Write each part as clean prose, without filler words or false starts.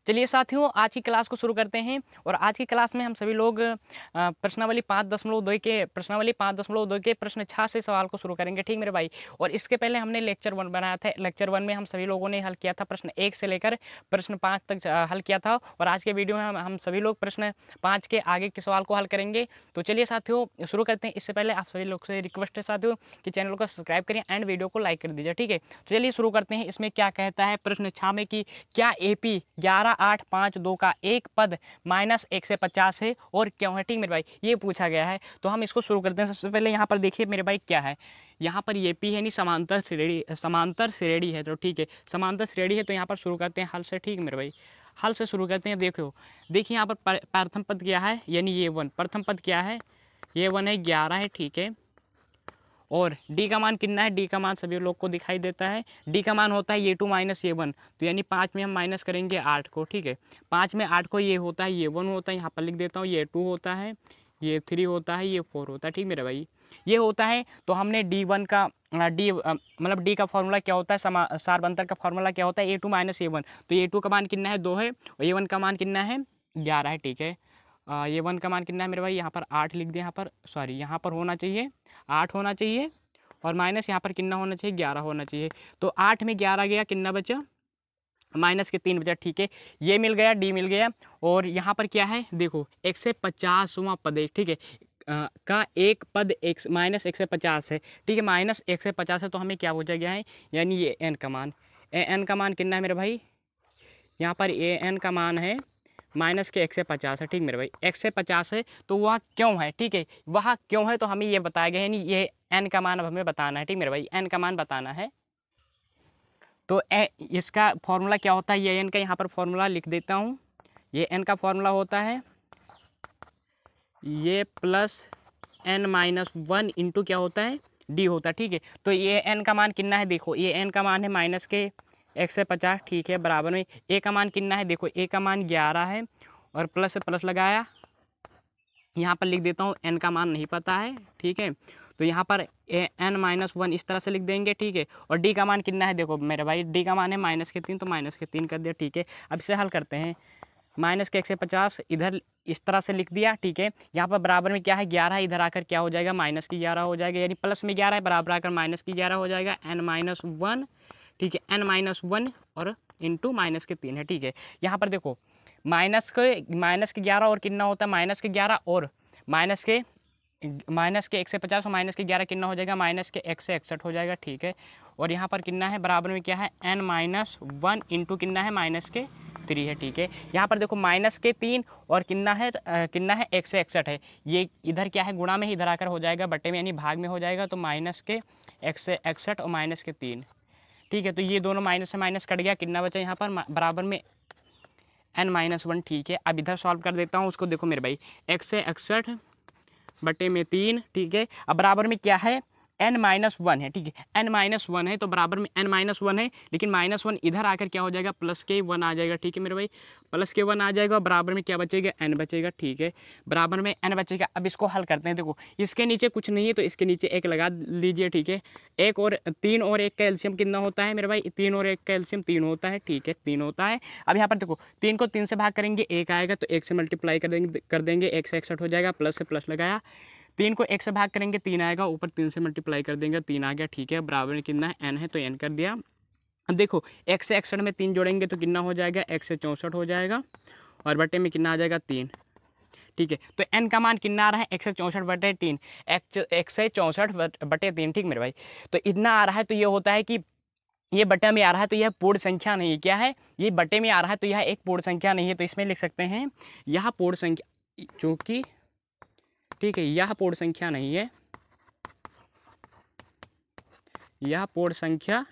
चलिए साथियों, आज की क्लास को शुरू करते हैं। और आज की क्लास में हम सभी लोग प्रश्नावली 5.2 के प्रश्न 6 से सवाल को शुरू करेंगे। ठीक मेरे भाई। और इसके पहले हमने लेक्चर 1 बनाया था। लेक्चर 1 में हम सभी लोगों ने हल किया था, प्रश्न 1 से लेकर प्रश्न 5 तक हल किया था। और आज के वीडियो में हम सभी लोग प्रश्न 5 के आगे के सवाल को हल करेंगे। तो चलिए साथियों शुरू करते हैं। इससे पहले आप सभी लोग से रिक्वेस्ट है साथियों कि चैनल को सब्सक्राइब करें एंड वीडियो को लाइक कर दीजिए। ठीक है, तो चलिए शुरू करते हैं। इसमें क्या कहता है प्रश्न 6 में कि क्या AP 11,852 का एक पद -1 से 50 है और क्यों है। ठीक मेरे भाई, ये पूछा गया है। तो हम इसको शुरू करते हैं। सबसे पहले यहाँ पर देखिए मेरे भाई क्या है। यहाँ पर ये पी है नहीं, समांतर श्रेणी है। तो ठीक है, समांतर श्रेणी है। तो यहाँ पर शुरू करते हैं हल से। ठीक मेरे भाई, हल से शुरू करते हैं। देखिए यहाँ पर प्रथम पद क्या है, यानी ये 1। प्रथम पद क्या है, ये 1 है, 11 है। ठीक है, और डी का मान कितना है, डी का मान सभी लोग को दिखाई देता है। डी का मान होता है ये 2 माइनस ये 1। तो यानी 5 में हम माइनस करेंगे 8 को। ठीक है, 5 में 8 को, ये होता है ये 1 होता है, यहाँ पर लिख देता हूँ, ये 2 होता है, ये 3 होता है, ये 4 होता है। ठीक मेरे भाई, ये होता है। तो हमने D1 का मतलब डी का फॉर्मूला क्या होता है, सार अंतर का फॉर्मूला क्या होता है, A2 माइनस A1। तो A2 का मान कितना है, 2 है, और A1 का मान कितना है, 11 है। ठीक है, A1 का मान कितना है मेरे भाई, यहाँ पर 8 लिख दिया। यहाँ पर सॉरी, यहाँ पर होना चाहिए 8 होना चाहिए, और माइनस यहाँ पर कितना होना चाहिए, 11 होना चाहिए। तो 8 में 11 गया, कितना बचा, माइनस के 3 बचा। ठीक है, ये मिल गया, डी मिल गया। और यहाँ पर क्या है, देखो 150वां पद है। ठीक है, का एक पद -1 से 50 है। ठीक है, -1 से 50 है। तो हमें क्या पूछा गया है, यानी ये एन का मान, एन का मान कितना है मेरे भाई, यहाँ पर एन का मान है -1 से 50 है। ठीक मेरे भाई, 1 से 50 है। तो वह क्यों है, ठीक है, वह क्यों है, तो हमें ये बताया गया है, नहीं ये एन का मान अब हमें बताना है। ठीक मेरे भाई, एन का मान बताना है। तो इसका फॉर्मूला क्या होता है, ये एन का यहाँ पर फॉर्मूला लिख देता हूँ। ये एन का फॉर्मूला होता है ये प्लस n-1 इंटू क्या होता है, डी होता है। ठीक है, तो ये एन का मान कितना है, देखो ये एन का मान है -1 से 50। ठीक है, बराबर में ए का मान कितना है, देखो ए का मान 11 है, और प्लस से प्लस लगाया, यहाँ पर लिख देता हूँ, एन का मान नहीं पता है। ठीक है, तो यहाँ पर n-1 इस तरह से लिख देंगे। ठीक है, और डी का मान कितना है, देखो मेरे भाई डी का मान है -3, तो -3 कर दिया। ठीक है, अब इसे हल करते हैं। -1 से 50 इधर इस तरह से लिख दिया। ठीक है, यहाँ पर बराबर में क्या है, 11, इधर आकर क्या हो जाएगा, -11 हो जाएगा, यानी प्लस में 11 है, बराबर आकर -11 हो जाएगा, n-1। ठीक है, n-1 और इंटू -3 है। ठीक है, यहाँ पर देखो -11 और कितना होता है, -11 और -1 से 50 और -11 कितना हो जाएगा, -1 से 61 हो जाएगा। ठीक है, और यहाँ पर कितना है, बराबर में क्या है, n-1 इंटू कितना है, -3 है। ठीक है, यहाँ पर देखो -3 और कितना है 1 से 61 है। ये इधर क्या है, गुणा में ही इधर आकर हो जाएगा, बट्टे में यानी भाग में हो जाएगा। तो -1 से 61 और -3। ठीक है, तो ये दोनों माइनस से माइनस कट गया, कितना बचा यहाँ पर, बराबर में n-1। ठीक है, अब इधर सॉल्व कर देता हूँ उसको। देखो मेरे भाई 1 से 61 बटे में 3। ठीक है, अब बराबर में क्या है, n-1 है। ठीक है, n-1 है, तो बराबर में n-1 है, लेकिन -1 इधर आकर क्या हो जाएगा, प्लस के 1 आ जाएगा। ठीक है मेरे भाई, प्लस के 1 आ जाएगा, और बराबर में क्या बचेगा, n बचेगा। ठीक है, बराबर में n बचेगा। अब इसको हल करते हैं। देखो इसके नीचे कुछ नहीं है, तो इसके नीचे 1 लगा लीजिए। ठीक है, 1 और 3 और 1 का एलसीएम कितना होता है मेरे भाई, 3 और 1 का एलसीएम 3 होता है। ठीक है, 3 होता है। अब यहाँ पर देखो 3 को 3 से भाग करेंगे, 1 आएगा, तो 1 से मल्टीप्लाई कर देंगे, 1 से 61 हो जाएगा, प्लस से प्लस लगाया, 3 को 1 से भाग करेंगे, 3 आएगा, ऊपर 3 से मल्टीप्लाई कर देंगे, 3 आ गया। ठीक है, बराबर में कितना है, n है, तो n कर दिया। अब देखो 1 से 61 में 3 जोड़ेंगे तो कितना हो जाएगा, 1 से 64 हो जाएगा, और बटे में कितना आ जाएगा, 3। ठीक है, तो n का मान कितना आ रहा है, 1 से 64 बटे 3, 1 से 64 बटे 3। ठीक मेरे भाई, तो इतना आ रहा है, तो ये होता है कि ये बटे में आ रहा है, तो यह पूर्ण संख्या नहीं है। क्या है, ये बटे में आ रहा है, तो यह एक पूर्ण संख्या नहीं है। तो इसमें लिख सकते हैं यह पूर्ण संख्या, चूँकि ठीक है यह पूर्ण संख्या नहीं है, यह पूर्ण संख्या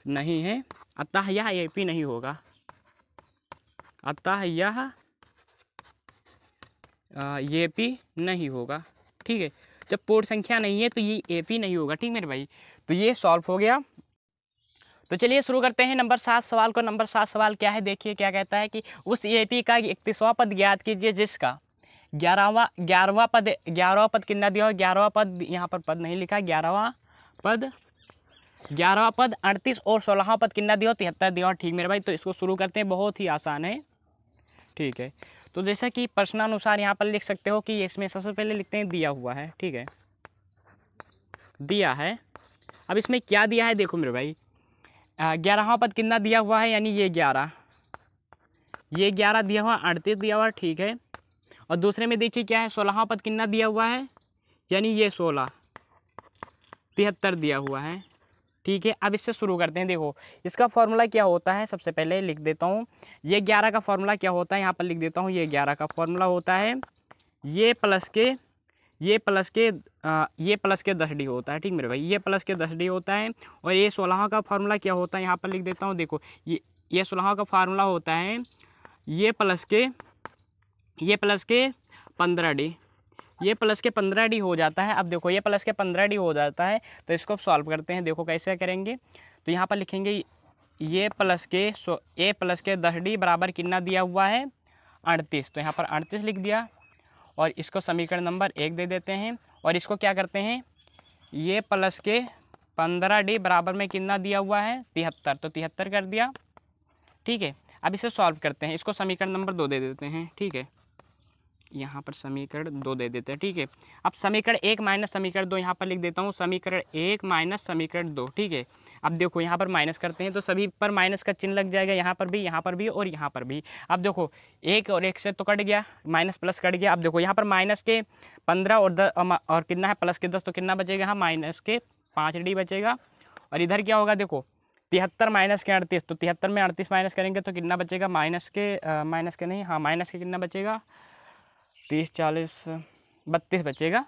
नहीं है, अतः यह AP नहीं होगा, अतः यह AP नहीं होगा। ठीक है, जब पूर्ण संख्या नहीं है तो ये AP नहीं होगा। ठीक मेरे भाई, तो ये सॉल्व हो गया। तो चलिए शुरू करते हैं नंबर 7 सवाल को। नंबर 7 सवाल क्या है, देखिए क्या कहता है कि उस AP का 31वां पद ज्ञात कीजिए जिसका 11वां पद कितना दिया हो, 11वां पद यहाँ पर पद नहीं लिखा, 11वां पद 11वां पद 38 और 16वां पद कितना दिया हो 73 दिया हो। ठीक मेरे भाई, तो इसको शुरू करते हैं, बहुत ही आसान है। ठीक है, तो जैसा कि प्रश्नानुसार यहाँ पर लिख सकते हो कि इसमें सबसे पहले लिखते हैं दिया हुआ है। ठीक है, दिया है। अब इसमें क्या दिया है देखो मेरे भाई, 11वां पद कितना दिया हुआ है, यानी ये 11, ये 11 दिया हुआ, 38 दिया हुआ। ठीक है, और दूसरे में देखिए क्या है, 16वां पद कितना दिया हुआ है, यानी ये 16, 73 दिया हुआ है। ठीक है, अब इससे शुरू करते हैं। देखो इसका फॉर्मूला क्या होता है, सबसे पहले लिख देता हूँ। ये 11 का फॉर्मूला क्या होता है, यहाँ पर लिख देता हूँ। ये 11 का फॉर्मूला होता है ये प्लस के 10D होता है। ठीक मेरे भाई, ये प्लस के 10D होता है। और ये 16वां का फार्मूला क्या होता है, यहाँ पर लिख देता हूँ। देखो ये 16वां का फार्मूला होता है ये प्लस के 15D, ये प्लस के 15D हो जाता है। अब देखो ये प्लस के 15D हो जाता है, तो इसको सॉल्व करते हैं। देखो कैसे करेंगे, तो यहाँ पर लिखेंगे ये प्लस के 10D बराबर कितना दिया हुआ है 38, तो यहाँ पर 38 लिख दिया। और इसको समीकरण नंबर 1 दे देते हैं। और इसको क्या करते हैं, ये प्लस के 15D बराबर में कितना दिया हुआ है 73, तो 73 कर दिया। ठीक है, अब इसे सॉल्व करते हैं, इसको समीकरण नंबर 2 दे देते हैं। ठीक है, यहाँ पर समीकरण 2 दे देते हैं। ठीक है, अब समीकरण 1 माइनस समीकरण 2 यहाँ पर लिख देता हूँ, समीकरण 1 माइनस समीकरण 2। ठीक है, अब देखो यहाँ पर माइनस करते हैं तो सभी पर माइनस का चिन्ह लग जाएगा, यहाँ पर भी और यहाँ पर भी। अब देखो 1 और 1 से तो कट गया, माइनस प्लस कट गया। अब देखो यहाँ पर माइनस के 15 और 10 और कितना है प्लस के 10, तो कितना बचेगा, हाँ माइनस के 5D बचेगा। और इधर क्या होगा, देखो 73 माइनस के 38, तो 73 में 38 माइनस करेंगे तो कितना बचेगा, माइनस के नहीं, हाँ माइनस के कितना बचेगा 30 40 32 बचेगा।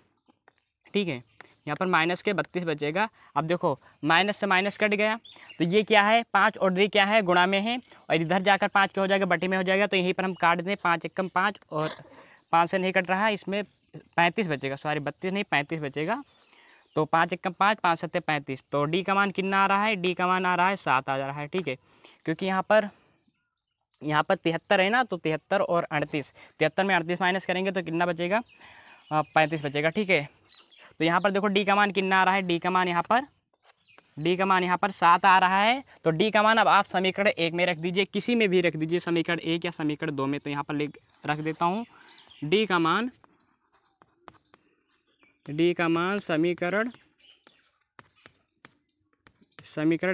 ठीक है, यहाँ पर माइनस के 32 बचेगा। अब देखो माइनस से माइनस कट गया, तो ये क्या है 5 और D क्या है गुणा में है, और इधर जाकर 5 क्या हो जाएगा बटे में हो जाएगा। तो यहीं पर हम काट दें, 5 एकम 5 और 5 से नहीं कट रहा है, इसमें 35 बचेगा, सॉरी 32 नहीं 35 बचेगा। तो 5 एकम 5, 5 सत्ते 35, तो D का मान कितना आ रहा है, D का मान आ रहा है 7 आ रहा है। ठीक है, क्योंकि यहाँ पर 73 है ना, तो 73 और 38, 73 में 38 माइनस करेंगे तो कितना बचेगा 35 बचेगा। ठीक है, तो यहाँ पर देखो D का मान कितना आ रहा है, D का मान यहाँ पर 7 आ रहा है। तो D का मान अब आप समीकरण 1 में रख दीजिए, किसी में भी रख दीजिए, समीकरण 1 या समीकरण 2 में। तो यहाँ पर रख देता हूँ D का मान समीकरण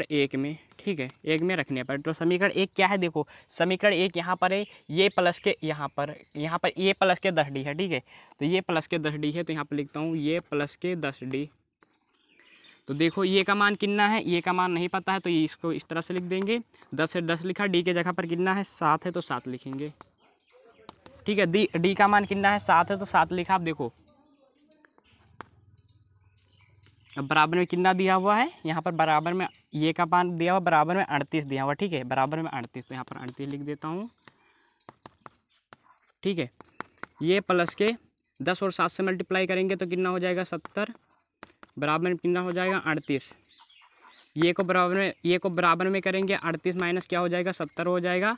1 में। ठीक है, 1 में रखने पर, तो समीकरण 1 क्या है, देखो समीकरण 1 यहाँ पर है ये प्लस के यहाँ पर ये प्लस के 10D है। ठीक है, तो ये प्लस के 10D है, तो यहाँ पर लिखता हूँ ये प्लस के 10D। तो देखो ये का मान कितना है, ये का मान नहीं पता है, तो ये इसको इस तरह से लिख देंगे। 10 से 10 लिखा, D के जगह पर कितना है 7 है, तो 7 लिखेंगे। ठीक है, D का मान कितना है 7 है, तो 7 लिखा। आप देखो अब बराबर में कितना दिया हुआ है, यहाँ पर बराबर में ये का मान दिया हुआ, बराबर में 38 दिया हुआ। ठीक है, बराबर में 38, तो यहाँ पर 38 लिख देता हूँ। ठीक है, ये प्लस के 10 और 7 से मल्टीप्लाई करेंगे तो कितना हो जाएगा 70, बराबर में कितना हो जाएगा 38। ये को बराबर में करेंगे, 38 माइनस क्या हो जाएगा 70 हो जाएगा,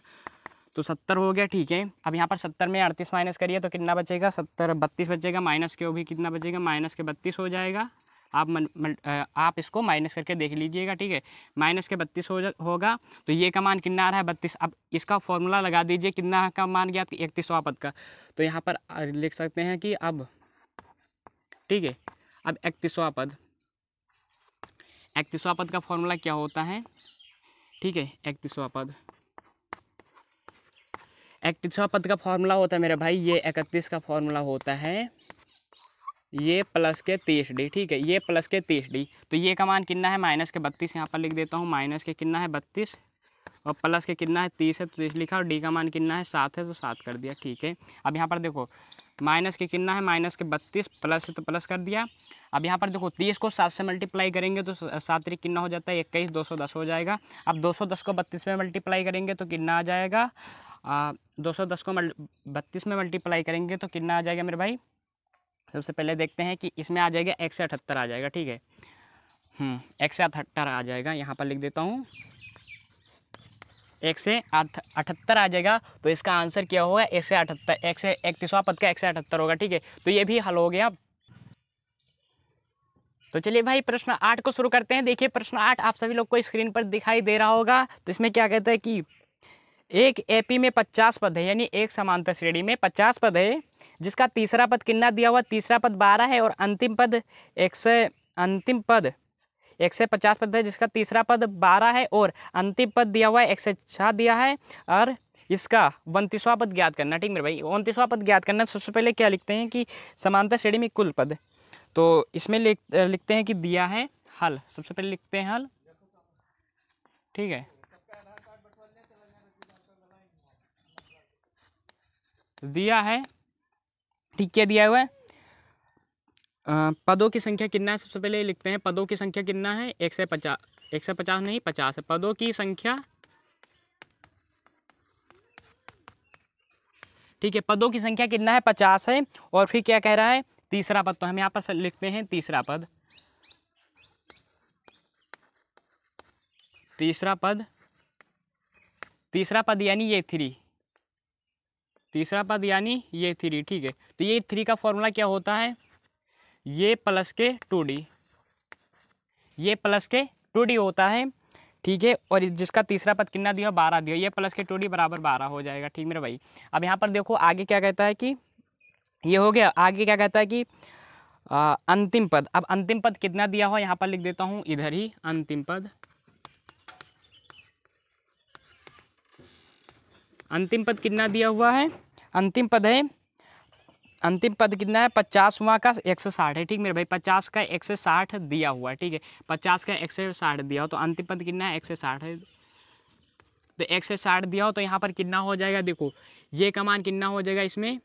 तो 70 हो गया। ठीक है, अब यहाँ पर 70 में 38 माइनस करिए तो कितना बचेगा 70, 32 बचेगा, माइनस के वो भी कितना बचेगा, माइनस के 32 हो जाएगा। आप इसको माइनस करके देख लीजिएगा। ठीक है, माइनस के 32 होगा, तो ये का मान कितना आ रहा है 32। अब इसका फॉर्मूला लगा दीजिए, कितना का मान गया 31वां पद का, तो यहाँ पर लिख सकते हैं कि अब, ठीक है, अब 31वां पद का फॉर्मूला क्या होता है। ठीक है, 31वां पद का फॉर्मूला होता है मेरे भाई, ये 31 का फॉर्मूला होता है ये प्लस के 30D। ठीक है, ये प्लस के 30D, तो ये का मान कितना है माइनस के 32, यहाँ पर लिख देता हूँ माइनस के कितना है 32 और प्लस के कितना है 30 है, तो 30 लिखा। और D का मान कितना है 7 है, तो 7 कर दिया। ठीक है, अब यहाँ पर देखो माइनस के कितना है, माइनस के 32, प्लस है तो प्लस कर दिया। अब यहाँ पर देखो 30 को 7 से मल्टीप्लाई करेंगे तो 7 3 कितना हो जाता है 21, 210 हो जाएगा। अब 210 को 32 में मल्टीप्लाई करेंगे तो कितना आ जाएगा, 210 को 32 में मल्टीप्लाई करेंगे तो कितना आ जाएगा मेरे भाई। सबसे पहले देखते हैं कि इसमें आ जाएगा 178 आ जाएगा। ठीक है, 178 आ जाएगा, यहाँ पर लिख देता हूँ 178 आ जाएगा। तो इसका आंसर क्या होगा 178, 31वां पद का 178 होगा। ठीक है, तो ये भी हल हो गया। तो चलिए भाई प्रश्न 8 को शुरू करते हैं। देखिए प्रश्न 8 आप सभी लोग को स्क्रीन पर दिखाई दे रहा होगा। तो इसमें क्या कहता है कि एक एपी में 50 पद है, यानी एक समांतर श्रेणी में 50 पद है, जिसका तीसरा पद कितना दिया हुआ, तीसरा पद 12 है और अंतिम पद 150 पद है, जिसका तीसरा पद 12 है और अंतिम पद दिया हुआ है 106 दिया है, और इसका 29वां पद ज्ञात करना। ठीक मेरे भाई, 29वां पद ज्ञात करना। सबसे पहले क्या लिखते हैं कि समांतर श्रेणी में कुल पद, तो इसमें लिखते हैं कि दिया है हल। सबसे पहले लिखते हैं हल, ठीक है। दिया है, ठीक है, दिया हुआ है पदों की संख्या कितना है। सबसे पहले लिखते हैं पदों की संख्या कितना है, 150, 150 नहीं 50 है पदों की संख्या, ठीक है। पदों की संख्या कितना है, 50 है। और फिर क्या कह रहा है, तीसरा पद, तो हम यहाँ पर लिखते हैं तीसरा पद, तीसरा पद, तीसरा पद यानी ये 3, तीसरा पद यानी ये 3, ठीक है। तो ये 3 का फॉर्मूला क्या होता है, ये प्लस के 2D, ये प्लस के 2D होता है, ठीक है। और जिसका तीसरा पद कितना दिया, 12 दिया, ये प्लस के 2D बराबर 12 हो जाएगा, ठीक मेरे भाई। अब यहाँ पर देखो आगे क्या कहता है कि ये हो गया, आगे क्या कहता है कि अंतिम पद। अब अंतिम पद कितना दिया हुआ यहाँ पर लिख देता हूँ इधर ही, अंतिम पद, अंतिम पद कितना दिया हुआ है, अंतिम पद है, अंतिम पद कितना है, 50वां का 160 है, ठीक मेरे भाई। 50 का 160 दिया हुआ है, ठीक है। 50 का 160 दिया हो तो अंतिम पद कितना है, 160 है। तो 160 दिया हो तो यहाँ पर कितना हो जाएगा, देखो ये का मान कितना हो जाएगा, इसमें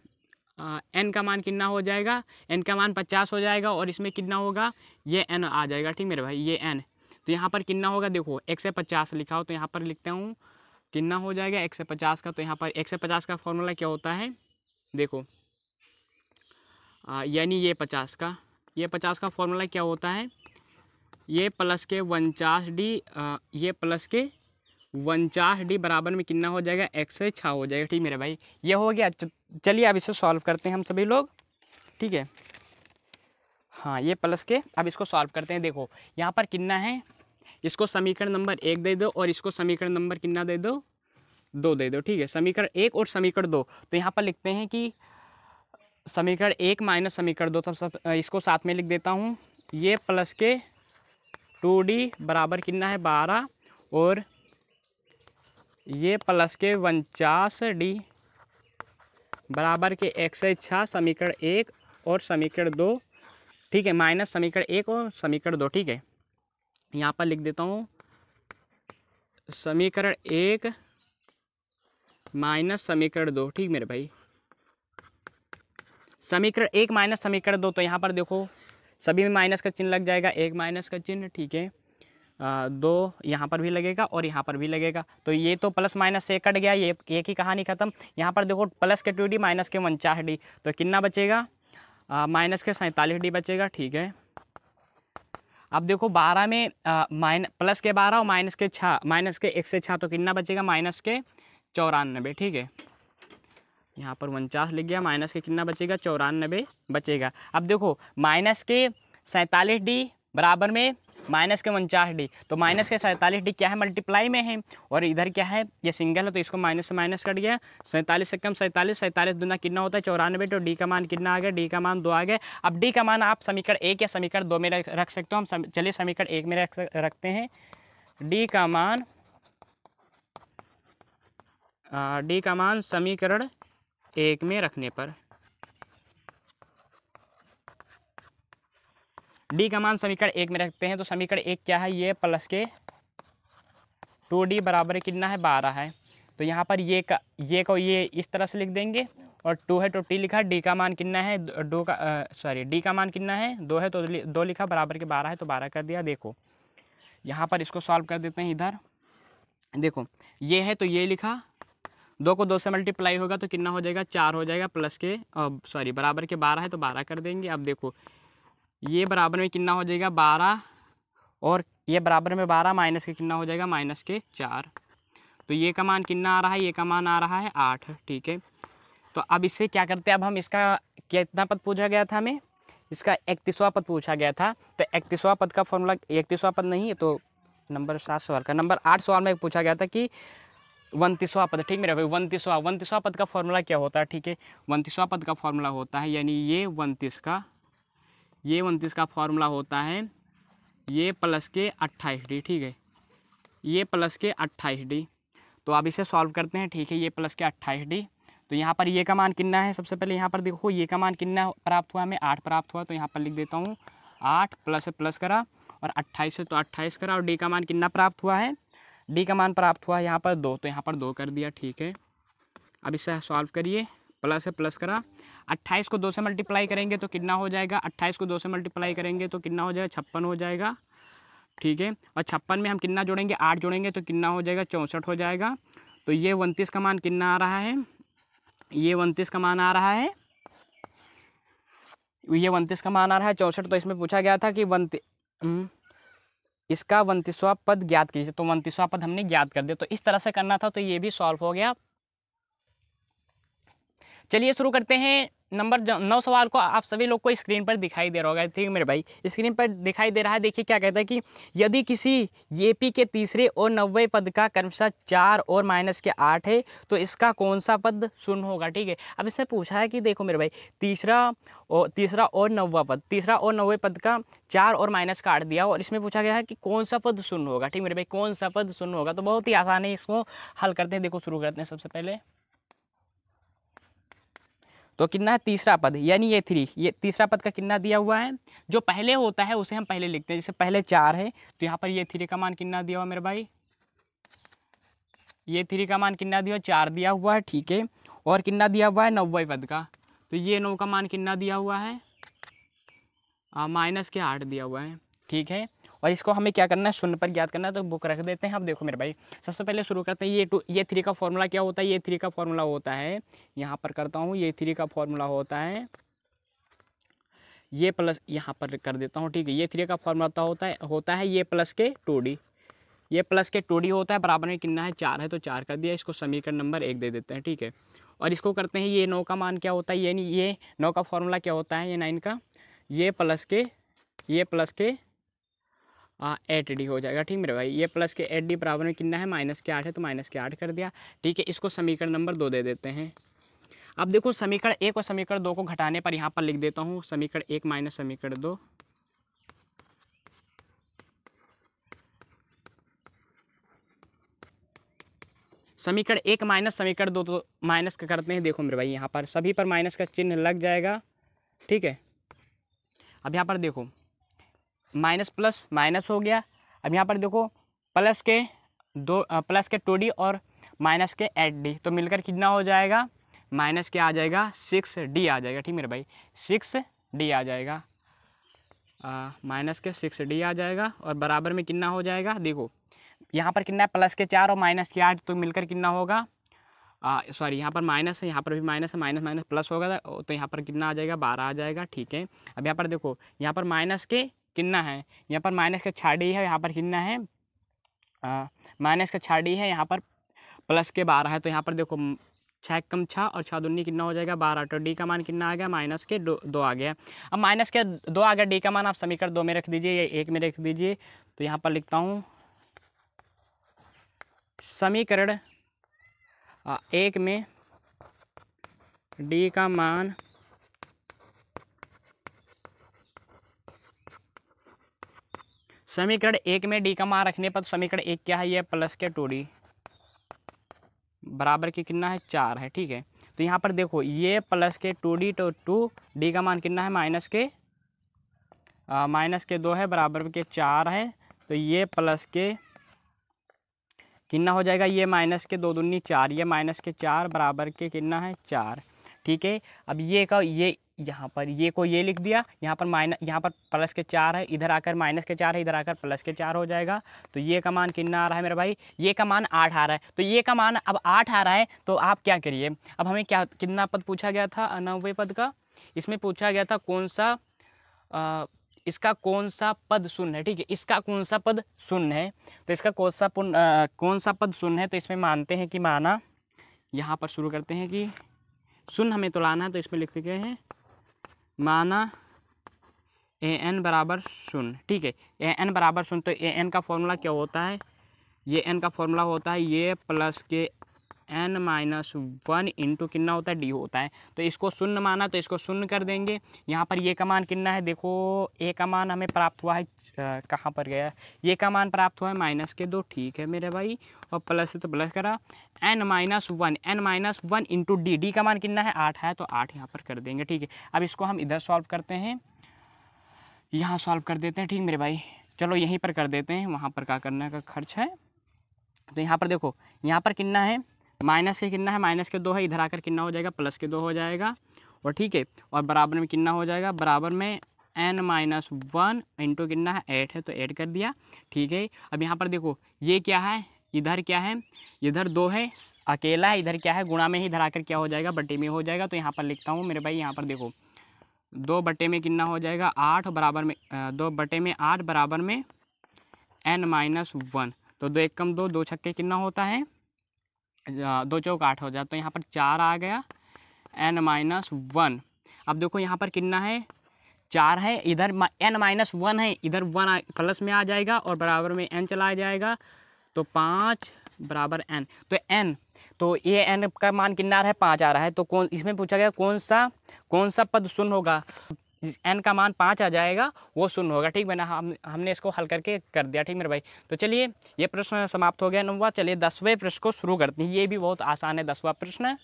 एन का मान कितना हो जाएगा, एन का मान 50 हो जाएगा और इसमें कितना होगा, ये एन आ जाएगा, ठीक मेरे भाई, ये एन। तो यहाँ पर कितना होगा, देखो 150 लिखा हो तो यहाँ पर लिखता हूँ कितना हो जाएगा 150 का। तो यहाँ पर 150 का फॉर्मूला क्या होता है, देखो यानी ये 50 का, ये 50 का फॉर्मूला क्या होता है, ये प्लस के 49D, ये प्लस के 49D बराबर में कितना हो जाएगा, 106 हो जाएगा, ठीक मेरे भाई। ये हो गया। चलिए अब इसे सॉल्व करते हैं हम सभी लोग, ठीक है। हाँ ये प्लस के, अब इसको सॉल्व करते हैं। देखो यहाँ पर कितना है, इसको समीकरण नंबर 1 दे दो और इसको समीकरण नंबर कितना दे दो, 2 दे दो, ठीक है। समीकरण 1 और समीकरण 2, तो यहाँ पर लिखते हैं कि समीकरण 1 माइनस समीकरण 2, तब सब इसको साथ में लिख देता हूँ। ये प्लस के 2D बराबर कितना है, 12, और ये प्लस के 49D बराबर के 106, समीकरण 1 और समीकरण 2, ठीक है, माइनस समीकरण 1 और समीकरण 2, ठीक है। यहाँ पर लिख देता हूँ समीकरण 1 माइनस समीकरण 2, ठीक मेरे भाई। समीकरण 1 माइनस समीकरण 2, तो यहाँ पर देखो सभी में माइनस का चिन्ह लग जाएगा, 1 माइनस का चिन्ह, ठीक है। 2 यहाँ पर भी लगेगा और यहाँ पर भी लगेगा, तो ये तो प्लस माइनस से कट गया, ये एक ही कहानी खत्म। यहाँ पर देखो प्लस के 2D माइनस के 49D, तो कितना बचेगा, माइनस के 47D बचेगा, ठीक है। अब देखो 12 में प्लस के 12 और माइनस के 6, माइनस के 106, तो कितना बचेगा, माइनस के 94, ठीक है। यहाँ पर 49 लिख गया, माइनस के कितना बचेगा, 94 बचेगा। अब देखो माइनस के 47D बराबर में माइनस के 49D, तो माइनस के 47D क्या है, मल्टीप्लाई में है, और इधर क्या है, ये सिंगल है, तो इसको माइनस से माइनस कट गया। 47 से कम 47, 47 दूना कितना होता है, 94, तो D का मान कितना आ गया, D का मान 2 आ गया। अब D का मान आप समीकरण 1 या समीकरण 2 में रख सकते हो। हम चलिए समीकरण 1 में रखते हैं। D का मान समीकरण 1 में रखने पर, D का मान समीकरण 1 में रखते हैं, तो समीकरण 1 क्या है, ये प्लस के 2D बराबर कितना है, 12 है। तो यहाँ पर ये को ये इस तरह से लिख देंगे, और 2 है तो T लिखा, D का मान कितना है, D का मान कितना है, 2 है तो 2 लिखा, बराबर के 12 है तो 12 कर दिया। देखो यहाँ पर इसको सॉल्व कर देते हैं। इधर देखो ये है तो ये लिखा, 2 को 2 से मल्टीप्लाई होगा तो कितना हो जाएगा, 4 हो जाएगा, प्लस के बराबर के 12 है तो 12 कर देंगे। अब देखो ये बराबर में कितना हो जाएगा, 12, और ये बराबर में 12, माइनस के कितना हो जाएगा, माइनस के 4, तो ये का मान कितना आ रहा है, ये का मान आ रहा है 8, ठीक है। तो अब इससे क्या करते हैं, अब हम इसका कितना पद पूछा गया था हमें, इसका 31वां पद पूछा गया था। तो 31वां पद का फॉर्मूला, 31वां पद नहीं है तो नंबर 7 सवाल का नंबर 8 सवाल में पूछा गया था कि 29वां पद, ठीक मेरे भाई, 29वां पद का फॉर्मूला क्या होता है, ठीक है। 29वां पद का फॉर्मूला होता है, यानी ये 29 का फॉर्मूला होता है ये प्लस के 28D, ठीक है, ये प्लस के 28D। तो अब इसे सॉल्व करते हैं, ठीक है। ये प्लस के 28D, तो यहाँ पर ये का मान कितना है, सबसे पहले यहाँ पर देखो ये का मान कितना प्राप्त हुआ, हमें 8 प्राप्त हुआ। तो यहाँ पर लिख देता हूँ 8 प्लस करा और 28 है तो 28 करा, और डी का मान कितना प्राप्त हुआ है, डी का मान प्राप्त हुआ है यहाँ पर 2, तो यहाँ पर 2 कर दिया, ठीक है। अब इसे सॉल्व करिए, प्लस करा, 28 को 2 से मल्टीप्लाई करेंगे तो कितना हो जाएगा, 28 को 2 से मल्टीप्लाई करेंगे तो कितना हो जाएगा, 56 हो जाएगा, ठीक है। और 56 में हम कितना जोड़ेंगे, 8 जोड़ेंगे तो कितना हो जाएगा, 64 हो जाएगा। तो ये 29 का मान कितना आ रहा है, ये 29 का मान आ रहा है, ये 29 का मान आ रहा है 64। तो इसमें पूछा गया था कि इसका 29वां पद ज्ञात कीजिए, तो 29वां पद हमने ज्ञात कर दिया। तो इस तरह से करना था, तो ये भी सॉल्व हो गया। चलिए शुरू करते हैं। नंबर 9 सवाल को आप सभी लोग को स्क्रीन पर दिखाई दे रहा होगा, ठीक है मेरे भाई, स्क्रीन पर दिखाई दे रहा है। देखिए क्या कहता है कि यदि किसी येपी के तीसरे और 90वें पद का क्रमशः 4 और -8 है तो इसका कौन सा पद शून्य होगा, ठीक है। अब इससे पूछा है कि देखो मेरे भाई, तीसरा और 9वां पद, तीसरा और 90वें पद का 4 और -8 दिया, और इसमें पूछा गया है कि कौन सा पद शून्य होगा, ठीक मेरे भाई, कौन सा पद शून्य होगा। तो बहुत ही आसान है, इसको हल करते हैं। देखो शुरू करते हैं सबसे पहले। तो कितना है, तीसरा पद, यानी ये 3, ये तीसरा पद का कितना दिया हुआ है, जो पहले होता है उसे हम पहले लिखते हैं। जैसे पहले 4 है तो यहाँ पर ये 3 का मान कितना दिया हुआ मेरे भाई, ये 3 का मान कितना दिया, 4 दिया हुआ है, ठीक है। और कितना दिया हुआ है 90वें पद का, तो ये 9 का मान कितना दिया हुआ है, -8 दिया हुआ है, ठीक है। और इसको हमें क्या करना है, शून्य पर ज्ञात करना है। तो बुक रख देते हैं। अब देखो मेरे भाई, सबसे पहले शुरू करते हैं। ये 3 का फॉर्मूला क्या होता है, ये 3 का फॉर्मूला होता है, यहाँ पर करता हूँ, ये 3 का फॉर्मूला होता है ये प्लस, यहाँ पर कर देता हूँ, ठीक है। ये 3 का फॉर्मूला होता है ये प्लस के 2D, ये प्लस के 2D होता है, बराबर में कितना है, 4 है तो 4 कर दिया। इसको समीकरण नंबर 1 दे देते हैं, ठीक है। और इसको करते हैं, ये 9 का मान क्या होता है, यानी ये 9 का फॉर्मूला क्या होता है, ये 9 का, ये प्लस के 8D हो जाएगा, ठीक मेरे भाई। ये प्लस के 8D बराबर में कितना है, -8 है तो -8 कर दिया, ठीक है। इसको समीकरण नंबर 2 दे देते हैं। अब देखो समीकरण 1 और समीकरण 2 को घटाने पर यहाँ पर लिख देता हूँ समीकरण 1 माइनस समीकरण 2। समीकरण 1 माइनस समीकरण 2, तो माइनस का करते हैं। देखो मेरे भाई, यहाँ पर सभी पर माइनस का चिन्ह लग जाएगा, ठीक है। अब यहाँ पर देखो माइनस प्लस माइनस हो गया। अब यहाँ पर देखो प्लस के 2D और माइनस के 8D, तो मिलकर कितना हो जाएगा, माइनस के आ जाएगा 6D आ जाएगा, ठीक मेरे भाई, 6D आ जाएगा, माइनस के 6D आ जाएगा। और बराबर में कितना हो जाएगा, देखो यहाँ पर कितना है, प्लस के 4 और माइनस के 8, तो मिलकर कितना होगा, सॉरी यहाँ पर माइनस है, यहाँ पर भी माइनस है, माइनस प्लस होगा तो यहाँ पर कितना आ जाएगा, 12 आ जाएगा, ठीक है। अब यहाँ पर देखो, यहाँ पर माइनस के कितना है, यहाँ पर माइनस का 6D है, यहाँ पर कितना है, माइनस का 6D है, यहाँ पर प्लस के 12 है। तो यहाँ पर देखो 6 कम 6 और 6 दूनी कितना हो जाएगा, 12। तो डी का मान कितना आ गया, माइनस के 2 आ गया। अब माइनस के 2 आ गया, डी का मान आप समीकरण 2 में रख दीजिए, या 1 में रख दीजिए। तो यहाँ पर लिखता हूँ समीकरण 1 में डी का मान समीकरण 1 में डी का मान रखने पर समीकरण 1 क्या है, ये प्लस के 2D बराबर के कितना है, 4 है, ठीक है। तो यहाँ पर देखो ये प्लस के 2D, तो 2D का मान कितना है, माइनस के 2 है, बराबर के 4 है। तो ये प्लस के कितना हो जाएगा, ये माइनस के 2 दूनी 4, ये माइनस के 4 बराबर के कितना है, 4, ठीक है। अब ये का ये यहाँ पर ये को ये लिख दिया, यहाँ पर प्लस के 4 है, इधर आकर माइनस के 4 है, इधर आकर प्लस के 4 हो जाएगा। तो ये का मान कितना आ रहा है मेरे भाई, ये का मान 8 आ रहा है। तो ये का मान अब 8 आ रहा है, तो आप क्या करिए, अब हमें क्या कितना पद पूछा गया था, 90वें पद का, इसमें पूछा गया था कौन सा इसका कौन सा पद शून्य है, ठीक है, इसका कौन सा पद शून्य है। तो इसका कौन सा पद शून्य है, तो इसमें मानते हैं कि माना, यहाँ पर शुरू करते हैं कि शून्य हमें तो लाना है, तो इसमें लिखते गए हैं माना ए एन बराबर शून्य, ठीक है। ए एन बराबर शून्य, तो ए एन का फॉर्मूला क्या होता है, ये एन का फॉर्मूला होता है ये प्लस के एन माइनस वन इंटू कितना होता है, डी होता है। तो इसको शून्य माना तो इसको शून्य कर देंगे। यहाँ पर ये का मान कितना है, देखो ए का मान हमें प्राप्त हुआ है, कहाँ पर गया, ये का मान प्राप्त हुआ है -2, ठीक है मेरे भाई। और प्लस से तो प्लस करा, n minus one into d, d का मान कितना है 8 है, तो 8 यहाँ पर कर देंगे, ठीक है। अब इसको हम इधर सॉल्व करते हैं, यहाँ सॉल्व कर देते हैं, ठीक मेरे भाई। चलो यहीं पर कर देते हैं, वहाँ पर क्या करने का खर्च है। तो यहाँ पर देखो, यहाँ पर कितना है, माइनस के कितना है, -2 है, इधर आकर कितना हो जाएगा, +2 हो जाएगा। और ठीक है, और बराबर में कितना हो जाएगा, बराबर में n-1 इंटू कितना है 8 है, तो 8 कर दिया, ठीक है। अब यहाँ पर देखो ये क्या है, इधर क्या है, इधर 2 है, अकेला है, इधर क्या है, गुणा में ही इधर आकर क्या हो जाएगा, बटे में हो जाएगा। तो यहाँ पर लिखता हूँ मेरे भाई, यहाँ पर देखो 2 बटे में कितना हो जाएगा 8, बराबर में 2 बटे में 8 बराबर में n-1, तो 2 1 कम 2, 2 छक्के कितना होता है, 2 चौक 8 हो जाए, तो यहाँ पर 4 आ गया n-1। अब देखो यहाँ पर कितना है, 4 है, इधर n-1 है, इधर 1 प्लस में आ जाएगा और बराबर में n चला जाएगा, तो 5 बराबर n। तो n, तो ये n का मान कितना आ रहा है, 5 आ रहा है। तो कौन, इसमें पूछा गया कौन सा पद शून्य होगा, n का मान 5 आ जाएगा, वो शून्य होगा, ठीक है ना। हमने इसको हल करके कर दिया, ठीक मेरे भाई। तो चलिए ये प्रश्न समाप्त हो गया 9वां। चलिए 10वें प्रश्न को शुरू करते हैं, ये भी बहुत आसान है 10वां प्रश्न।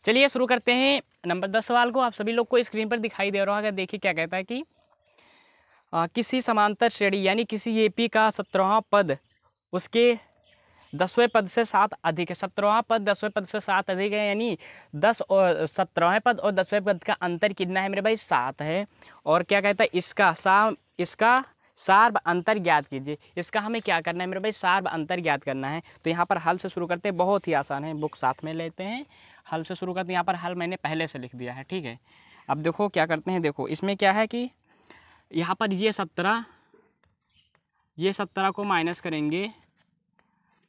चलिए शुरू करते हैं नंबर 10 सवाल को। आप सभी लोग को स्क्रीन पर दिखाई दे रहा होगा, देखिए क्या कहता है कि किसी समांतर श्रेणी यानी किसी एपी का 17वां पद उसके 10वें पद से 7 अधिक है। 17वां पद 10वें पद से 7 अधिक है, यानी 10 और 17वें पद और 10वें पद का अंतर कितना है मेरे भाई, 7 है। और क्या कहता है, इसका सार्व अंतर ज्ञात कीजिए। इसका हमें क्या करना है मेरे भाई, सार्व अंतर ज्ञात करना है। तो यहाँ पर हल से शुरू करते हैं, बहुत ही आसान है, बुक साथ में लेते हैं, हल से शुरू करते हैं। यहाँ पर हल मैंने पहले से लिख दिया है, ठीक है। अब देखो क्या करते हैं, देखो इसमें क्या है कि यहाँ पर ये 17 को माइनस करेंगे,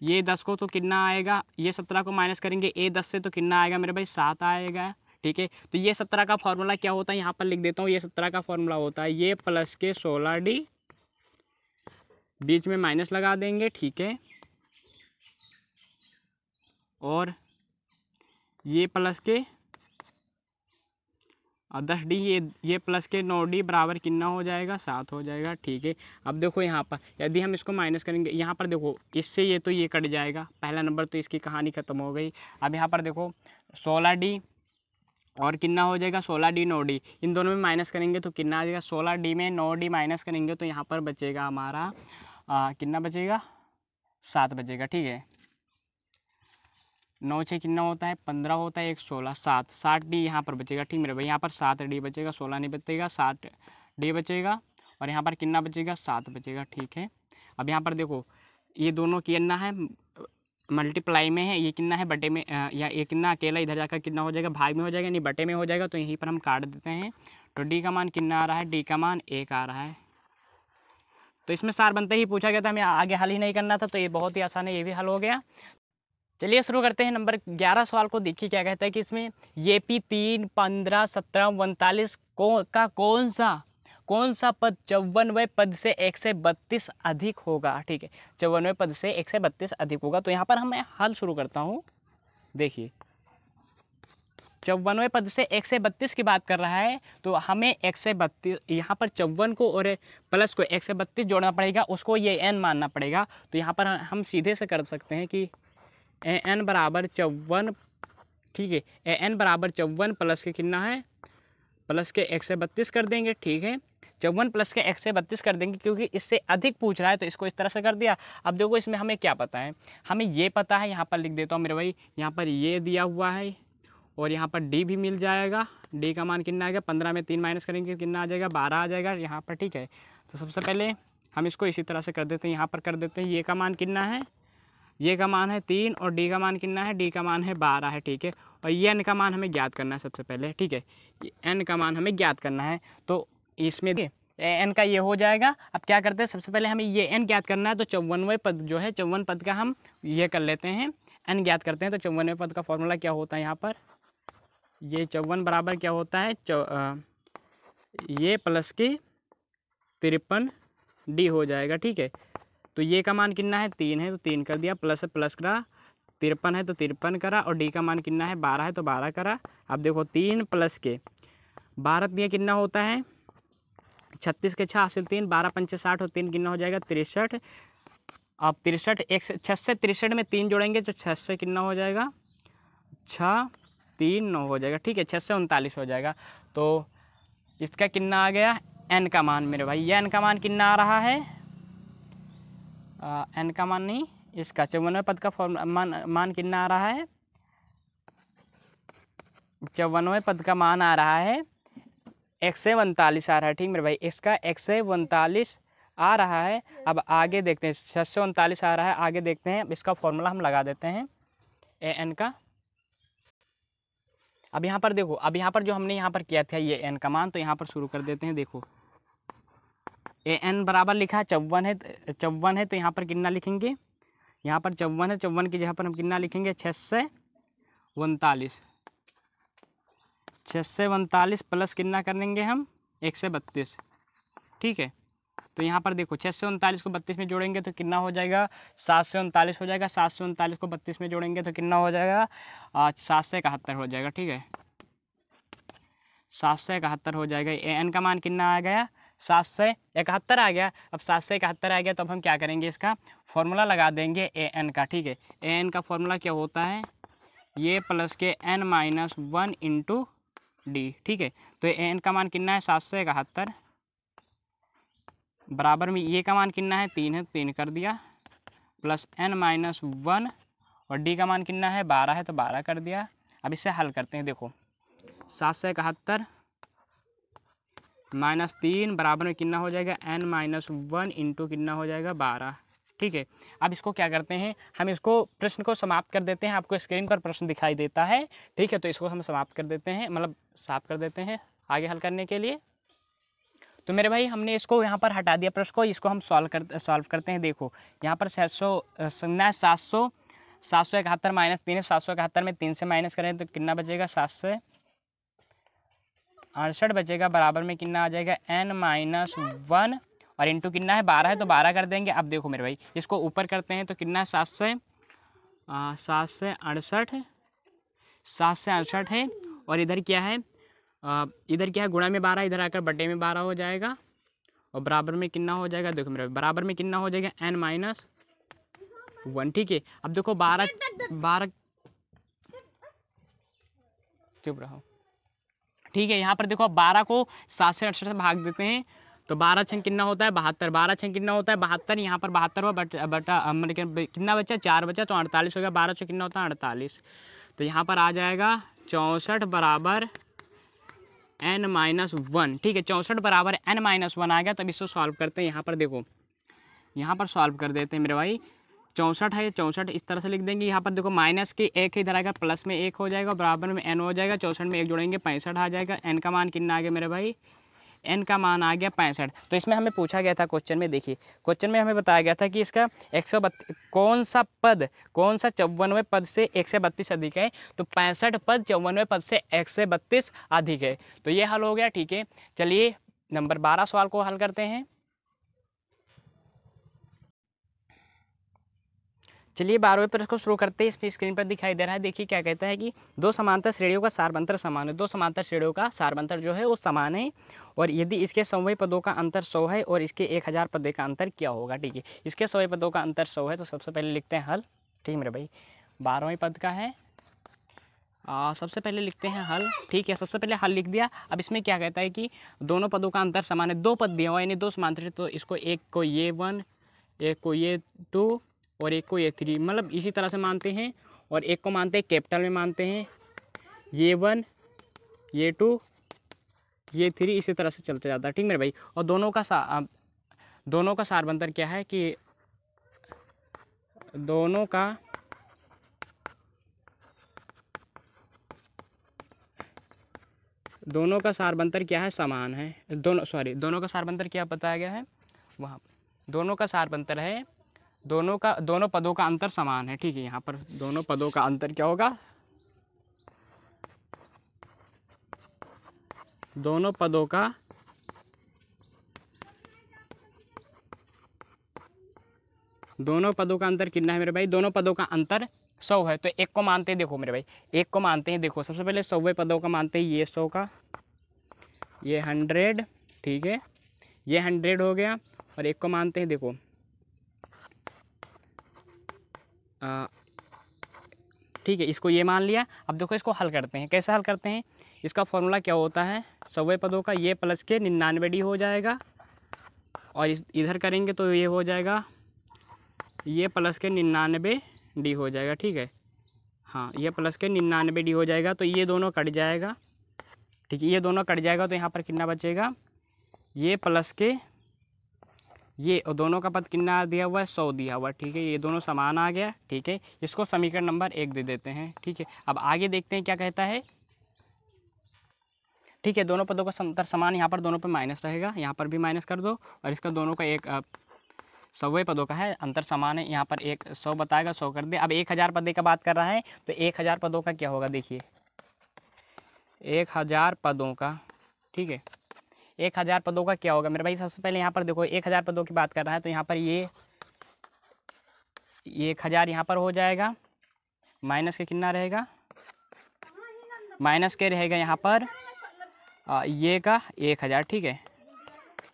ये 10 को तो कितना आएगा, ये 17 को माइनस करेंगे ए 10 से, तो कितना आएगा मेरे भाई, 7 आएगा, ठीक है। तो ये 17 का फॉर्मूला क्या होता है, यहाँ पर लिख देता हूँ। ये 17 का फॉर्मूला होता है ये प्लस के 16d, बीच में माइनस लगा देंगे, ठीक है। और ये प्लस के 10d, ये प्लस के 9d बराबर कितना हो जाएगा, 7 हो जाएगा, ठीक है। अब देखो यहाँ पर यदि हम इसको माइनस करेंगे, यहाँ पर देखो इससे ये तो ये कट जाएगा, पहला नंबर तो इसकी कहानी ख़त्म हो गई। अब यहाँ पर देखो 16d और कितना हो जाएगा, 16d 9d, इन दोनों में माइनस करेंगे तो कितना आ जाएगा, 16d में 9d माइनस करेंगे तो यहाँ पर बचेगा हमारा कितना बचेगा, 7 बचेगा, ठीक है। 9 से कितना होता है, 15 होता है, 1 16, 7d यहाँ पर बचेगा, ठीक मेरे भाई। यहाँ पर 7d बचेगा, 16 नहीं बचेगा, 7d बचेगा। और यहाँ पर कितना बचेगा, 7 बचेगा, ठीक है। अब यहाँ पर देखो ये दोनों कितना है, मल्टीप्लाई में है, ये कितना है बटे में, या ये कितना अकेला इधर जाकर कितना हो जाएगा, भाग में हो जाएगा, नहीं बटे में हो जाएगा, तो यहीं पर हम काट देते हैं। तो डी का मान कितना आ रहा है, डी का मान 1 आ रहा है। तो इसमें सार बनते ही पूछा गया था, हमें आगे हल ही नहीं करना था, तो ये बहुत ही आसान है, ये भी हल हो गया। चलिए शुरू करते हैं नंबर 11 सवाल को। देखिए क्या कहता है कि इसमें ये पी 3, 15, 17, 39 का कौन सा पद 54वें पद से 132 अधिक होगा, ठीक है। 54वें पद से 132 अधिक होगा। तो यहाँ पर हम हल शुरू करता हूँ। देखिए 54वें पद से 132 की बात कर रहा है, तो हमें 132 यहाँ पर 54 को और प्लस को 132 जोड़ना पड़ेगा, उसको ये n मानना पड़ेगा। तो यहाँ पर हम सीधे से कर सकते हैं कि an बराबर 54, ठीक है। an बराबर 54 प्लस के कितना है, प्लस के 132 कर देंगे, ठीक है। 54 प्लस के 132 कर देंगे, क्योंकि इससे अधिक पूछ रहा है तो इसको इस तरह से कर दिया। अब देखो इसमें हमें क्या पता है, हमें ये पता है, यहाँ पर लिख देता हूँ मेरे भाई, यहाँ पर ये दिया हुआ है और यहाँ पर डी भी मिल जाएगा। डी का मान कितना आएगा, 15 में 3 माइनस करेंगे कितना आ जाएगा, 12 आ जाएगा यहाँ पर, ठीक है। तो सबसे पहले हम इसको इसी तरह से कर देते हैं, यहाँ पर कर देते हैं। ये का मान कितना है, ये का मान है 3 और डी का मान कितना है, डी का मान है 12 है, ठीक है। और ये एन का मान हमें ज्ञात करना है सबसे पहले, ठीक है। एन का मान हमें ज्ञात करना है, तो इसमें एन का ये हो जाएगा। अब क्या करते हैं, सबसे पहले हमें ये एन ज्ञात करना है, तो 54वें पद जो है, 54 पद का हम ये कर लेते हैं, एन ज्ञात करते हैं। तो 54वें पद का फॉर्मूला क्या होता है, यहाँ पर ये 54 बराबर क्या होता है, ये प्लस के 53 डी हो जाएगा। ठीक है, तो ये का मान कितना है 3 है तो 3 कर दिया, प्लस से प्लस करा, 53 है तो 53 करा, और डी का मान कितना है 12 है तो 12 करा। अब देखो 3 प्लस के 12 दिया कितना होता है 36 के 6 हासिल 3, 12 पंचे 60 और 3 कितना हो जाएगा 63। अब 63 एक से 6 से 63 में 3 जोड़ेंगे तो 6 से कितना हो जाएगा 6 3 9 हो जाएगा। ठीक है, 6 से 39 हो जाएगा। तो इसका कितना आ गया एन का मान मेरे भाई, ये एन का मान कितना आ रहा है एन का मान नहीं, इसका 54वें पद का मान कितना आ रहा है 54वें पद का मान आ रहा है 149 आ रहा है। ठीक मेरे भाई, इसका 149 आ रहा है। अब आगे देखते हैं 639 आ रहा है, आगे देखते हैं इसका फॉर्मूला हम लगा देते हैं ए एन का। अब यहाँ पर देखो, अब यहाँ पर जो हमने यहाँ पर किया था ये एन का मान, तो यहाँ पर शुरू कर देते हैं। देखो ए एन बराबर लिखा है 54 है तो यहाँ पर कितना लिखेंगे, यहाँ पर 54 है, 54 की जगह पर हम कितना लिखेंगे 649, 649 प्लस कितना करेंगे हम 132। ठीक है, तो यहाँ पर देखो 639 को 32 में जोड़ेंगे तो कितना हो जाएगा 739 हो जाएगा, 739 को 32 में जोड़ेंगे तो कितना हो जाएगा 771 हो जाएगा। ठीक है, 771 हो जाएगा। ए एन का मान कितना आ गया 771 आ गया। अब 771 आ गया तो अब हम क्या करेंगे, इसका फॉर्मूला लगा देंगे ए एन का। ठीक है, ए एन का फॉर्मूला क्या होता है ये प्लस के n माइनस 1 इंटू डी। ठीक है, तो ए एन का मान कितना है 771 बराबर में ये का मान कितना है 3 है, 3 कर दिया, प्लस n माइनस 1 और डी का मान कितना है 12 है तो 12 कर दिया। अब इससे हल करते हैं। देखो 771 माइनस 3 बराबर में कितना हो जाएगा n माइनस 1 इंटू कितना हो जाएगा 12। ठीक है, अब इसको क्या करते हैं, हम इसको प्रश्न को समाप्त कर देते हैं। आपको स्क्रीन पर प्रश्न दिखाई देता है। ठीक है, तो इसको हम समाप्त कर देते हैं, मतलब साफ कर देते हैं आगे हल करने के लिए। तो मेरे भाई हमने इसको यहाँ पर हटा दिया प्रश्न को, इसको हम सॉल्व करते हैं। देखो यहाँ पर 771 माइनस 3 है, 771 में 3 से माइनस करें तो कितना बचेगा 768 बचेगा, बराबर में कितना आ जाएगा n माइनस 1 और इंटू कितना है 12 है तो 12 कर देंगे। अब देखो मेरे भाई इसको ऊपर करते हैं तो कितना है 768 है, और इधर क्या है गुणा में 12, इधर आकर बटे में 12 हो जाएगा, और बराबर में कितना हो जाएगा देखो मेरे बराबर में कितना हो जाएगा n माइनस 1। ठीक है, अब देखो 12 चुप रहो। ठीक है, यहाँ पर देखो 12 को 7 से 68 से भाग देते हैं तो 12 छंग कितना होता है 72, 12 छंग कितना होता है 72, यहाँ पर 72 हुआ बटा कितना बचा 4 बचा तो 48 हो गया, 12 से कितना होता है 48, तो यहाँ पर आ जाएगा 64 बराबर n माइनस 1। ठीक है, 64 बराबर n माइनस 1 आ गया। तब इसको सॉल्व करते हैं। यहाँ पर देखो, यहाँ पर सॉल्व कर देते हैं मेरे भाई। 64 है, 64 इस तरह से लिख देंगे। यहाँ पर देखो माइनस के 1 इधर आएगा, प्लस में 1 हो जाएगा, बराबर में n हो जाएगा। 64 में 1 जोड़ेंगे 65 आ जाएगा। n का मान कितना आ गया मेरे भाई, n का मान आ गया 65। तो इसमें हमें पूछा गया था क्वेश्चन में, देखिए क्वेश्चन में हमें बताया गया था कि इसका 132 कौन सा 54वें पद से 132 अधिक है, तो 65 पद 54वें पद से 132 अधिक है। तो ये हल हो गया। ठीक है, चलिए नंबर 12 सवाल को हल करते हैं। चलिए 12वें प्रश्न को शुरू करते हैं। इस स्क्रीन पर दिखाई दे रहा है, देखिए क्या कहता है कि दो समांतर श्रेणियों का सारबंतर समान है। दो समांतर श्रेणियों का सारबंतर जो है वो समान है, और यदि इसके समवायी पदों का अंतर 100 है और इसके 1000 पदों का अंतर क्या होगा। ठीक है, इसके समवायी पदों का अंतर 100 है तो सबसे पहले लिखते हैं हल। ठीक मेरे भाई, 12वें पद का है, सबसे पहले लिखते हैं हल। ठीक है, सबसे पहले हल लिख दिया। अब इसमें क्या कहता है कि दोनों पदों का अंतर समान है, दो पद दिया हुआ यानी दो समांतर, तो इसको एक को ये 1 एक को ये 2 और एक को ये 3, मतलब इसी तरह से मानते हैं, और एक को मानते हैं कैपिटल में मानते हैं, ये 1 ये 2 ये 3, इसी तरह से चलते जाता है। ठीक मेरे भाई, और दोनों का सारबंतर क्या है कि दोनों का सारबंतर क्या है समान है। दोनों का सारबंतर क्या बताया गया है वहाँ, दोनों का सारबंतर है दोनों पदों का अंतर समान है। ठीक है, यहाँ पर दोनों पदों का अंतर क्या होगा, दोनों पदों का दोनों पदों का अंतर कितना है मेरे भाई, दोनों पदों का अंतर 100 है। तो एक को मानते हैं, देखो मेरे भाई एक को मानते हैं, देखो सबसे पहले 100वें पदों का मानते हैं, ये 100 का, ये 100, ठीक है, ये 100 हो गया। और एक को मानते हैं, देखो ठीक है, इसको ये मान लिया। अब देखो इसको हल करते हैं, कैसे हल करते हैं, इसका फॉर्मूला क्या होता है, 100वें पदों का ये प्लस के 99D हो जाएगा, और इधर करेंगे तो ये हो जाएगा ये प्लस के 99D हो जाएगा, ठीक है, हाँ ये प्लस के 99D हो जाएगा। तो ये दोनों कट जाएगा, ठीक है, ये दोनों कट जाएगा। तो यहाँ पर कितना बचेगा, ये प्लस के ये, और दोनों का पद कितना दिया हुआ है, 100 दिया हुआ है, ठीक है, ये दोनों समान आ गया, ठीक है, इसको समीकरण नंबर 1 दे देते हैं, ठीक है। अब आगे देखते हैं क्या कहता है, ठीक है, दोनों पदों का अंतर समान, यहाँ पर दोनों पे माइनस रहेगा, यहाँ पर भी माइनस कर दो, और इसका दोनों का एक 100वें पदों का है अंतर समान है, यहाँ पर 100 बताएगा, 100 कर दे। अब 1000 पदों का बात कर रहा है, तो 1000 पदों का क्या होगा, देखिए 1000 पदों का, ठीक है, 1000 पदों का क्या होगा मेरे भाई, सबसे पहले यहाँ पर देखो 1000 पदों की बात कर रहा है, तो यहाँ पर ये 1000 यहाँ पर हो जाएगा, माइनस के कितना रहेगा, माइनस के रहेगा यहाँ पर ये का 1000, ठीक है,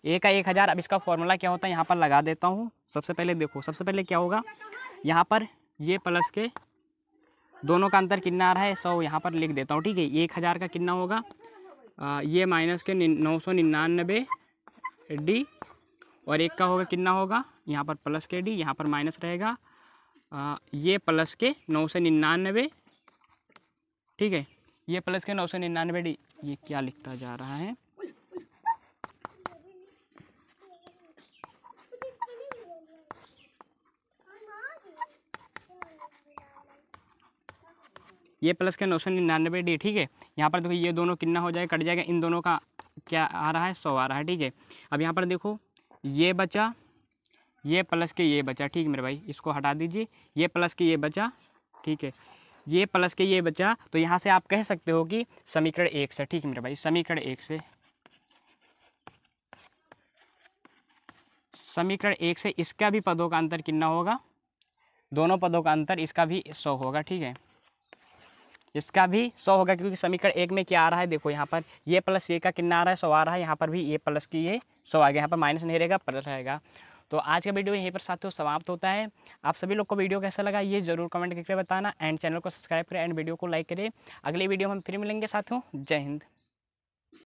ए का 1000। अब इसका फॉर्मूला क्या होता है, यहाँ पर लगा देता हूँ। सबसे पहले देखो, सबसे पहले क्या होगा, यहाँ पर ये प्लस के दोनों का अंतर कितना आ रहा है, 100, यहाँ पर लिख देता हूँ, ठीक है। 1000 का कितना होगा, ये माइनस के 999D, और एक का होगा कितना होगा, यहाँ पर प्लस के D, यहाँ पर माइनस रहेगा, ये प्लस के 999, ठीक है, ये प्लस के 999D। ये क्या लिखता जा रहा है, ये प्लस के 999D, ठीक है। यहाँ पर देखो ये दोनों कितना हो जाएगा, कट जाएगा, इन दोनों का क्या आ रहा है, 100 आ रहा है, ठीक है। अब यहाँ पर देखो ये बचा, ये प्लस के ये बचा, ठीक है मेरे भाई, इसको हटा दीजिए, ये प्लस के ये बचा, ठीक है, ये प्लस के ये बचा। तो यहाँ से आप कह सकते हो कि समीकरण 1 से, ठीक है मेरे भाई, समीकरण 1 से, समीकरण 1 से इसका भी पदों का अंतर कितना होगा, दोनों पदों का अंतर इसका भी 100 होगा, ठीक है, इसका भी 100 होगा, क्योंकि समीकरण 1 में क्या आ रहा है, देखो यहाँ पर ये प्लस ये का कितना आ रहा है, 100 आ रहा है, यहाँ पर भी ये प्लस की ये 100 आ गया, यहाँ पर माइनस नहीं रहेगा, प्लस रहेगा। तो आज का वीडियो यहीं पर साथियों समाप्त होता है। आप सभी लोग को वीडियो कैसा लगा ये जरूर कमेंट करके बताना, एंड चैनल को सब्सक्राइब करें, एंड वीडियो को लाइक करें। अगली वीडियो में हम फिर मिलेंगे साथियों, जय हिंद।